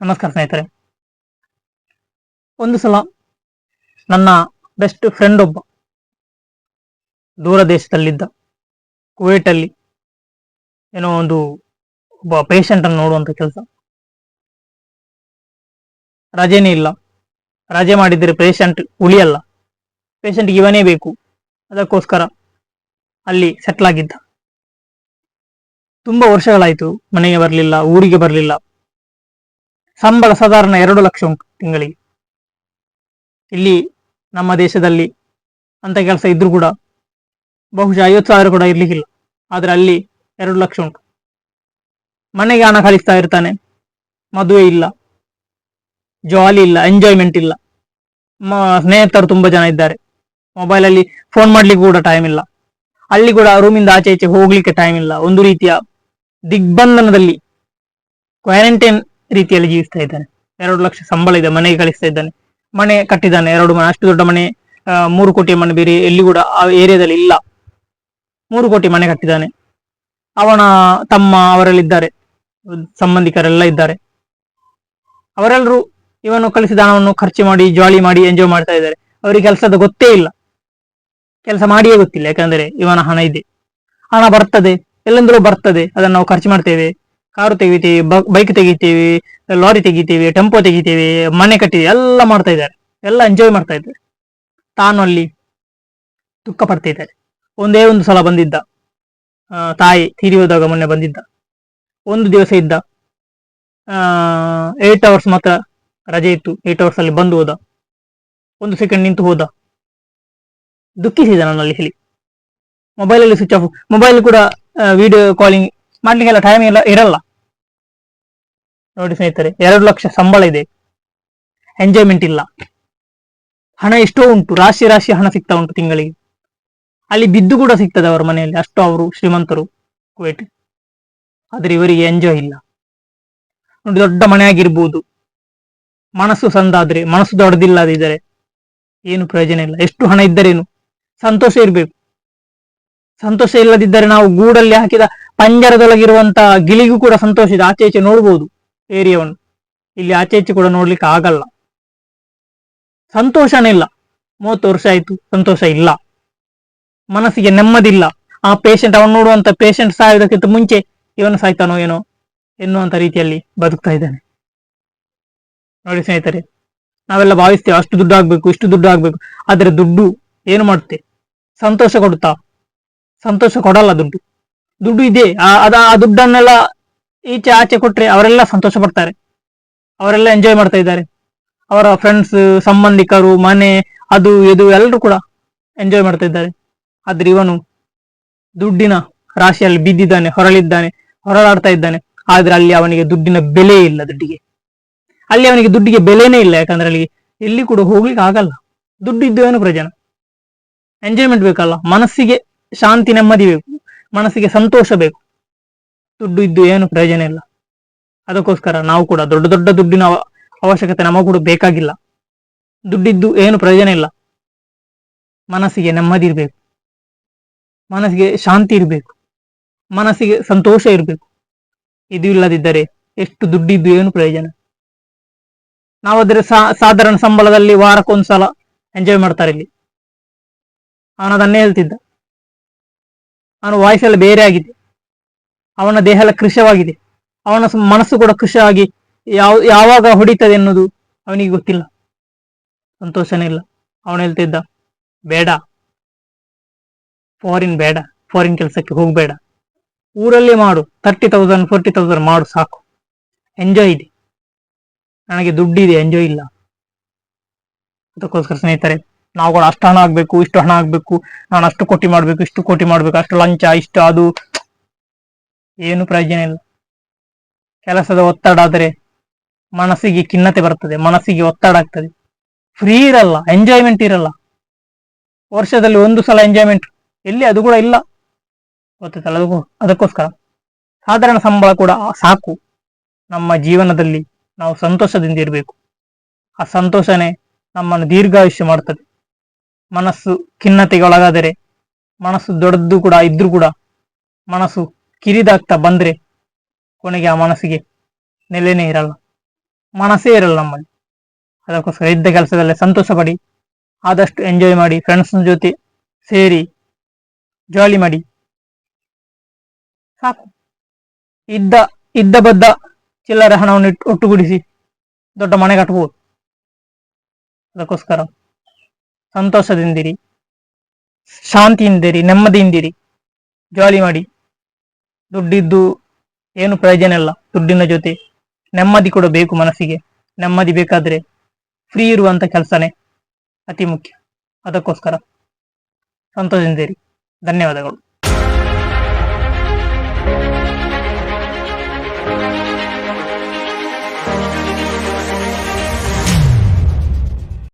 ನಮಸ್ಕಾರ ಸ್ನೇಹಿತರೆ. ಒಂದು ಸಲ ನನ್ನ ಬೆಸ್ಟ್ ಫ್ರೆಂಡ್ ಒಬ್ಬ ದೂರ ದೇಶದಲ್ಲಿದ್ದ, ಕುವೈಟಲ್ಲಿ ಏನೋ ಒಬ್ಬ ಪೇಷಂಟ್ ಅನ್ನು ನೋಡುವಂತ ಕೆಲಸ. ರಜೆನೇ ಇಲ್ಲ. ರಜೆ ಮಾಡಿದರೆ ಪೇಷಂಟ್ ಉಳಿಯಲ್ಲ, ಪೇಷಂಟ್ಗೆ ಇವನೇ ಬೇಕು. ಅದಕ್ಕೋಸ್ಕರ ಅಲ್ಲಿ ಸೆಟ್ಲ್ ಆಗಿದ್ದ. ತುಂಬಾ ವರ್ಷಗಳಾಯ್ತು, ಮನೆಗೆ ಬರಲಿಲ್ಲ, ಊರಿಗೆ ಬರಲಿಲ್ಲ. ಸಂಬಳ ಸಾಧಾರಣ 2 ಲಕ್ಷ ಉಂಟು ತಿಂಗಳಿಗೆ. ಇಲ್ಲಿ ನಮ್ಮ ದೇಶದಲ್ಲಿ ಅಂತ ಕೆಲಸ ಇದ್ರೂ ಕೂಡ ಬಹುಶಃ 50,000 ಕೂಡ ಇರ್ಲಿಕ್ಕಿಲ್ಲ. ಆದ್ರೆ ಅಲ್ಲಿ 2 ಲಕ್ಷ ಉಂಟು. ಮನೆಗೆ ಹಣ ಕಳಿಸ್ತಾ ಇರ್ತಾನೆ. ಮದುವೆ ಇಲ್ಲ, ಜಾಲಿ ಇಲ್ಲ, ಎಂಜಾಯ್ಮೆಂಟ್ ಇಲ್ಲ. ಸ್ನೇಹಿತರು ತುಂಬಾ ಜನ ಇದ್ದಾರೆ. ಮೊಬೈಲ್ ಅಲ್ಲಿ ಫೋನ್ ಮಾಡ್ಲಿಕ್ಕೆ ಕೂಡ ಟೈಮ್ ಇಲ್ಲ. ಅಲ್ಲಿ ಕೂಡ ರೂಮಿಂದ ಆಚೆ ಈಚೆ ಹೋಗ್ಲಿಕ್ಕೆ ಟೈಮ್ ಇಲ್ಲ. ಒಂದು ರೀತಿಯ ದಿಗ್ಬಂಧನದಲ್ಲಿ, ಕ್ವಾರಂಟೈನ್ ರೀತಿಯಲ್ಲಿ ಜೀವಿಸ್ತಾ ಇದ್ದಾನೆ. 2 ಲಕ್ಷ ಸಂಬಳ ಇದೆ, ಮನೆಗೆ ಕಳಿಸ್ತಾ ಇದ್ದಾನೆ. ಮನೆ ಕಟ್ಟಿದ್ದಾನೆ, 2 ಮನೆ. ಅಷ್ಟು ದೊಡ್ಡ ಮನೆ, 3 ಕೋಟಿ ಮನೆ ಬೇರೆ ಎಲ್ಲಿ ಕೂಡ ಆ ಏರಿಯಾದಲ್ಲಿ ಇಲ್ಲ. 3 ಕೋಟಿ ಮನೆ ಕಟ್ಟಿದ್ದಾನೆ. ಅವನ ತಮ್ಮ ಅವರೆಲ್ಲಿದ್ದಾರೆ, ಸಂಬಂಧಿಕರೆಲ್ಲ ಇದ್ದಾರೆ. ಅವರೆಲ್ಲರೂ ಇವನು ಕಳಿಸಿದ ಹಣವನ್ನು ಖರ್ಚು ಮಾಡಿ, ಜಾಲಿ ಮಾಡಿ, ಎಂಜಾಯ್ ಮಾಡ್ತಾ ಇದ್ದಾರೆ. ಅವರಿಗೆ ಕೆಲಸದ ಗೊತ್ತೇ ಇಲ್ಲ, ಕೆಲಸ ಮಾಡಿಯೇ ಗೊತ್ತಿಲ್ಲ. ಯಾಕಂದ್ರೆ ಇವನ ಹಣ ಇದೆ. ಹಣ ಬರ್ತದೆ, ಎಲ್ಲಂದ್ರೂ ಬರ್ತದೆ. ಅದನ್ನು ನಾವು ಖರ್ಚು ಮಾಡ್ತೇವೆ. ಕಾರು ತೆಗಿತೀವಿ, ಬೈಕ್ ತೆಗಿತೀವಿ, ಲಾರಿ ತೆಗಿತೀವಿ, ಟೆಂಪೋ ತೆಗಿತೀವಿ, ಮನೆ ಕಟ್ಟಿವಿ, ಎಲ್ಲ ಮಾಡ್ತಾ ಇದ್ದಾರೆ. ಎಲ್ಲ ಎಂಜಾಯ್ ಮಾಡ್ತಾ ಇದ್ದಾರೆ. ತಾನು ಅಲ್ಲಿ ದುಃಖ ಪಡ್ತಾ ಇದ್ದಾರೆ. ಒಂದೇ ಒಂದು ಸಲ ಬಂದಿದ್ದ, ತಾಯಿ ತೀರಿ ಹೋದಾಗ ಮೊನ್ನೆ ಬಂದಿದ್ದ. ಒಂದು ದಿವಸ ಇದ್ದ, 8 ಅವರ್ಸ್ ಮಾತ್ರ ರಜೆ ಇತ್ತು. 8 ಅವರ್ಸ್ ಅಲ್ಲಿ ಬಂದು ಹೋದ. 1 ಸೆಕೆಂಡ್ ನಿಂತು ಹೋದ. ದುಃಖಿಸಿದ ನನ್ನಲ್ಲಿ ಹೇಳಿ. ಮೊಬೈಲಲ್ಲಿ ಸ್ವಿಚ್ ಆಫ್. ಮೊಬೈಲ್ ಕೂಡ ವಿಡಿಯೋ ಕಾಲಿಂಗ್ ಮಾಡ್ಲಿಕ್ಕೆಲ್ಲ ಟೈಮ್ ಎಲ್ಲ ಇರಲ್ಲ. ನೋಡಿ ಸ್ನೇಹಿತರೆ, 2 ಲಕ್ಷ ಸಂಬಳ ಇದೆ, ಎಂಜಾಯ್ಮೆಂಟ್ ಇಲ್ಲ. ಹಣ ಎಷ್ಟೋ ಉಂಟು, ರಾಶಿ ರಾಶಿ ಹಣ ಸಿಗ್ತಾ ಉಂಟು ತಿಂಗಳಿಗೆ. ಅಲ್ಲಿ ಬಿದ್ದು ಕೂಡ ಸಿಗ್ತದೆ ಅವರ ಮನೆಯಲ್ಲಿ, ಅಷ್ಟು ಅವರು ಶ್ರೀಮಂತರು ಕುವೈಟ್. ಆದ್ರೆ ಇವರಿಗೆ ಎಂಜಾಯ್ ಇಲ್ಲ. ನೋಡಿ, ದೊಡ್ಡ ಮನೆ ಆಗಿರ್ಬೋದು, ಮನಸ್ಸು ಸಂದಾದ್ರೆ, ಮನಸ್ಸು ದೊಡ್ಡದಿಲ್ಲದಿದ್ದರೆ ಏನು ಪ್ರಯೋಜನ ಇಲ್ಲ. ಎಷ್ಟು ಹಣ ಇದ್ದರೇನು, ಸಂತೋಷ ಇರ್ಬೇಕು. ಸಂತೋಷ ಇಲ್ಲದಿದ್ದರೆ ನಾವು ಗೂಡಲ್ಲಿ ಹಾಕಿದ ಪಂಜರದೊಳಗಿರುವಂತ ಗಿಳಿಗೂ ಕೂಡ ಸಂತೋಷ ಇದೆ, ಆಚೆ ಈಚೆ ನೋಡ್ಬೋದು ಏರಿಯಾವನ್ನು. ಇಲ್ಲಿ ಆಚೆ ಈಚೆ ಕೂಡ ನೋಡ್ಲಿಕ್ಕೆ ಆಗಲ್ಲ. ಸಂತೋಷನೇ ಇಲ್ಲ. 30 ವರ್ಷ ಆಯ್ತು, ಸಂತೋಷ ಇಲ್ಲ. ಮನಸ್ಸಿಗೆ ನೆಮ್ಮದಿಲ್ಲ. ಆ ಪೇಷಂಟ್, ಅವನು ನೋಡುವಂತ ಪೇಷಂಟ್ ಸಾಯೋದಕ್ಕಿಂತ ಮುಂಚೆ ಇವನು ಸಾಯ್ತಾನೋ ಏನೋ ಎನ್ನುವಂತ ರೀತಿಯಲ್ಲಿ ಬದುಕ್ತಾ ಇದ್ದಾನೆ. ನೋಡಿ ಸ್ನೇಹಿತರೆ, ನಾವೆಲ್ಲ ಭಾವಿಸ್ತೇವೆ ಅಷ್ಟು ದುಡ್ಡು ಆಗ್ಬೇಕು, ಇಷ್ಟು ದುಡ್ಡು ಆಗ್ಬೇಕು. ಆದ್ರೆ ದುಡ್ಡು ಏನು ಮಾಡುತ್ತೆ? ಸಂತೋಷ ಕೊಡುತ್ತಾ? ಸಂತೋಷ ಕೊಡಲ್ಲ ದುಡ್ಡು. ದುಡ್ಡು ಇದೆ, ಆ ದುಡ್ಡನ್ನೆಲ್ಲ ಈಚೆ ಆಚೆ ಕೊಟ್ರೆ ಅವರೆಲ್ಲ ಸಂತೋಷ ಪಡ್ತಾರೆ, ಅವರೆಲ್ಲ ಎಂಜಾಯ್ ಮಾಡ್ತಾ ಇದ್ದಾರೆ. ಅವರ ಫ್ರೆಂಡ್ಸ್, ಸಂಬಂಧಿಕರು, ಮನೆ, ಅದು ಇದು ಎಲ್ಲರೂ ಕೂಡ ಎಂಜಾಯ್ ಮಾಡ್ತಾ ಇದ್ದಾರೆ. ಆದ್ರೆ ಇವನು ದುಡ್ಡಿನ ರಾಶಿಯಲ್ಲಿ ಬಿದ್ದಿದ್ದಾನೆ, ಹೊರಳಾಡ್ತಾ ಇದ್ದಾನೆ. ಆದ್ರೆ ಅಲ್ಲಿ ಅವನಿಗೆ ದುಡ್ಡಿನ ಬೆಲೆ ಇಲ್ಲ. ಅಲ್ಲಿ ಅವನಿಗೆ ದುಡ್ಡಿಗೆ ಬೆಲೆನೇ ಇಲ್ಲ. ಯಾಕಂದ್ರೆ ಅಲ್ಲಿ ಎಲ್ಲಿ ಕೂಡ ಹೋಗ್ಲಿಕ್ಕೆ ಆಗಲ್ಲ. ದುಡ್ಡು ಇದ್ದು ಏನು ಪ್ರಯೋಜನ? ಎಂಜಾಯ್ಮೆಂಟ್ ಬೇಕಲ್ಲ, ಮನಸ್ಸಿಗೆ ಶಾಂತಿ, ನೆಮ್ಮದಿ ಬೇಕು, ಮನಸ್ಸಿಗೆ ಸಂತೋಷ ಬೇಕು. ದುಡ್ಡು ಇದ್ದು ಏನು ಪ್ರಯೋಜನ ಇಲ್ಲ. ಅದಕ್ಕೋಸ್ಕರ ನಾವು ಕೂಡ ದೊಡ್ಡ ದೊಡ್ಡ ದುಡ್ಡಿನ ಅವಶ್ಯಕತೆ ನಮಗೂ ಕೂಡ ಬೇಕಾಗಿಲ್ಲ. ದುಡ್ಡಿದ್ದು ಏನು ಪ್ರಯೋಜನ ಇಲ್ಲ. ಮನಸ್ಸಿಗೆ ನೆಮ್ಮದಿ ಇರಬೇಕು, ಮನಸ್ಸಿಗೆ ಶಾಂತಿ ಇರಬೇಕು, ಮನಸ್ಸಿಗೆ ಸಂತೋಷ ಇರಬೇಕು. ಇದು ಇಲ್ಲದಿದ್ದರೆ ಎಷ್ಟು ದುಡ್ಡಿದ್ದು ಏನು ಪ್ರಯೋಜನ? ನಾವಾದ್ರೆ ಸಾಧಾರಣ ಸಂಬಳದಲ್ಲಿ ವಾರಕ್ಕೊಂದ್ಸಲ ಎಂಜಾಯ್ ಮಾಡ್ತಾರೆ ಇಲ್ಲಿ. ಅವನದನ್ನೇ ಹೇಳ್ತಿದ್ದ. ಅವನ ವಾಯ್ಸೆಲ್ಲ ಬೇರೆ ಆಗಿದೆ, ಅವನ ದೇಹ ಎಲ್ಲ ಕೃಶವಾಗಿದೆ, ಅವನ ಮನಸ್ಸು ಕೂಡ ಕೃಶವಾಗಿ ಯಾವಾಗ ಹೊಡಿತದೆ ಎನ್ನುವುದು ಅವನಿಗೆ ಗೊತ್ತಿಲ್ಲ. ಸಂತೋಷನೇ ಇಲ್ಲ. ಅವನು ಹೇಳ್ತಿದ್ದ, ಬೇಡ ಬೇಡ, ಫಾರಿನ್ ಕೆಲಸಕ್ಕೆ ಹೋಗ್ಬೇಡ, ಊರಲ್ಲೇ ಮಾಡು, 30,000 40,000 ಮಾಡು ಸಾಕು, ಎಂಜಾಯ್ ಇದೆ. ನನಗೆ ದುಡ್ಡಿದೆ, ಎಂಜಾಯ್ ಇಲ್ಲ. ಅದಕ್ಕೋಸ್ಕರ ಸ್ನೇಹಿತರೆ, ನಾವು ಕೂಡ ಅಷ್ಟು ಹಣ ಆಗ್ಬೇಕು, ಇಷ್ಟು ಹಣ ಆಗ್ಬೇಕು, ನಾನು ಅಷ್ಟು ಕೋಟಿ ಮಾಡ್ಬೇಕು, ಇಷ್ಟು ಕೋಟಿ ಮಾಡ್ಬೇಕು, ಅಷ್ಟು ಲಂಚ, ಇಷ್ಟು ಅದು, ಏನು ಪ್ರಯೋಜನ ಇಲ್ಲ. ಕೆಲಸದ ಒತ್ತಡ ಆದ್ರೆ ಮನಸ್ಸಿಗೆ ಖಿನ್ನತೆ ಬರ್ತದೆ, ಮನಸ್ಸಿಗೆ ಒತ್ತಡ ಆಗ್ತದೆ. ಫ್ರೀ ಇರಲ್ಲ, ಎಂಜಾಯ್ಮೆಂಟ್ ಇರಲ್ಲ. ವರ್ಷದಲ್ಲಿ 1 ಸಲ ಎಂಜಾಯ್ಮೆಂಟ್ ಎಲ್ಲಿ, ಅದು ಕೂಡ ಇಲ್ಲ. ಗೊತ್ತಲ್ಲ. ಅದಕ್ಕೋಸ್ಕರ ಸಾಧಾರಣ ಸಂಬಳ ಕೂಡ ಸಾಕು. ನಮ್ಮ ಜೀವನದಲ್ಲಿ ನಾವು ಸಂತೋಷದಿಂದ ಇರಬೇಕು. ಆ ಸಂತೋಷನೇ ನಮ್ಮನ್ನು ದೀರ್ಘಾಯುಷ್ಯ ಮಾಡ್ತದೆ. ಮನಸ್ಸು ಖಿನ್ನತೆಗೆ ಒಳಗಾದರೆ, ಮನಸ್ಸು ದೊಡ್ಡದು ಕೂಡ ಇದ್ರೂ ಕೂಡ ಮನಸ್ಸು ಕಿರಿದಾಗ್ತಾ ಬಂದ್ರೆ ಕೊನೆಗೆ ಆ ಮನಸ್ಸಿಗೆ ನೆಲೆನೇ ಇರಲ್ಲ. ಮನಸ್ಸೇ ಇರಲ್ಲ ನಮ್ಮಲ್ಲಿ. ಅದಕ್ಕೋಸ್ಕರ ಇದ್ದ ಕೆಲಸದಲ್ಲೇ ಸಂತೋಷ ಪಡಿ, ಆದಷ್ಟು ಎಂಜಾಯ್ ಮಾಡಿ, ಫ್ರೆಂಡ್ಸ್ ಜೊತೆ ಸೇರಿ ಜಾಲಿ ಮಾಡಿ ಸಾಕು. ಇದ್ದ ಇದ್ದ ಬದ್ದ ಚಿಲ್ಲರೆ ಹಣವನ್ನು ಒಟ್ಟುಗೂಡಿಸಿ ದೊಡ್ಡ ಮನೆ ಕಟ್ಟಬಹುದು. ಅದಕ್ಕೋಸ್ಕರ ಸಂತೋಷದಿಂದಿರಿ, ಶಾಂತಿಯಿಂದಿರಿ, ನೆಮ್ಮದಿಯಿಂದಿರಿ, ಜಾಲಿ ಮಾಡಿ. ದುಡ್ಡಿದ್ದು ಏನು ಪ್ರಯೋಜನ ಇಲ್ಲ. ದುಡ್ಡಿನ ಜೊತೆ ನೆಮ್ಮದಿ ಕೂಡ ಬೇಕು. ಮನಸ್ಸಿಗೆ ನೆಮ್ಮದಿ ಬೇಕಾದ್ರೆ ಫ್ರೀ ಇರುವಂತ ಕೆಲಸನೇ ಅತಿ ಮುಖ್ಯ. ಅದಕ್ಕೋಸ್ಕರ ಸಂತೋಷದಿಂದಿರಿ. ಧನ್ಯವಾದಗಳು.